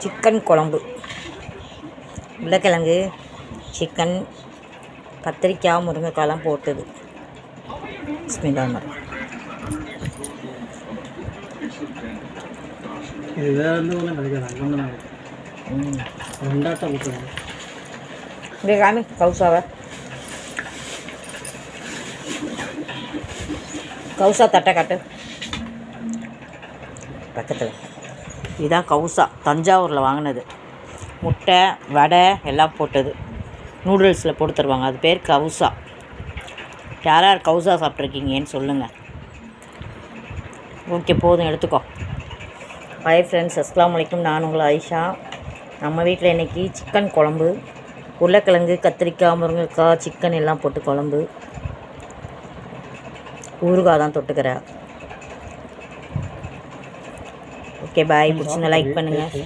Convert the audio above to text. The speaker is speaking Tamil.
சிக்கன் குழம்பு, உருளைக்கிழங்கு, சிக்கன், கத்திரிக்காய், முருங்கைக்காய்லாம் போட்டது. பிஸ்மில்லாஹ். இது வேறு எந்த ஊரில் கிடைக்காது. ரெண்டாட்டம் ஊற்றுறாங்க. இப்படி காமி கவுசாவை கவுசா தட்டை காட்டு பக்கத்தில். இதுதான் கவுசா, தஞ்சாவூரில் வாங்கினது. முட்டை, வடை எல்லாம் போட்டது. நூடுல்ஸில் போட்டு தருவாங்க. அது பேர் கவுசா. யார் யார் கவுசா சாப்பிட்ருக்கீங்கன்னு சொல்லுங்கள். ஓகே, போதும், எடுத்துக்கோ. ஹாய் ஃப்ரெண்ட்ஸ், அஸ்ஸலாமு அலைக்கும். நான் உங்கள் ஆயிஷா. நம்ம வீட்டில் இன்றைக்கி சிக்கன் குழம்பு, உருளைக்கிழங்கு, கத்திரிக்காய், முருங்கைக்காய், சிக்கன் எல்லாம் போட்டு குழம்பு. ஊறுகாய் தான் தொட்டுக்கிறேன். ஓகே, பாய். பிடிச்சிருந்தா லைக் பண்ணுங்கள்.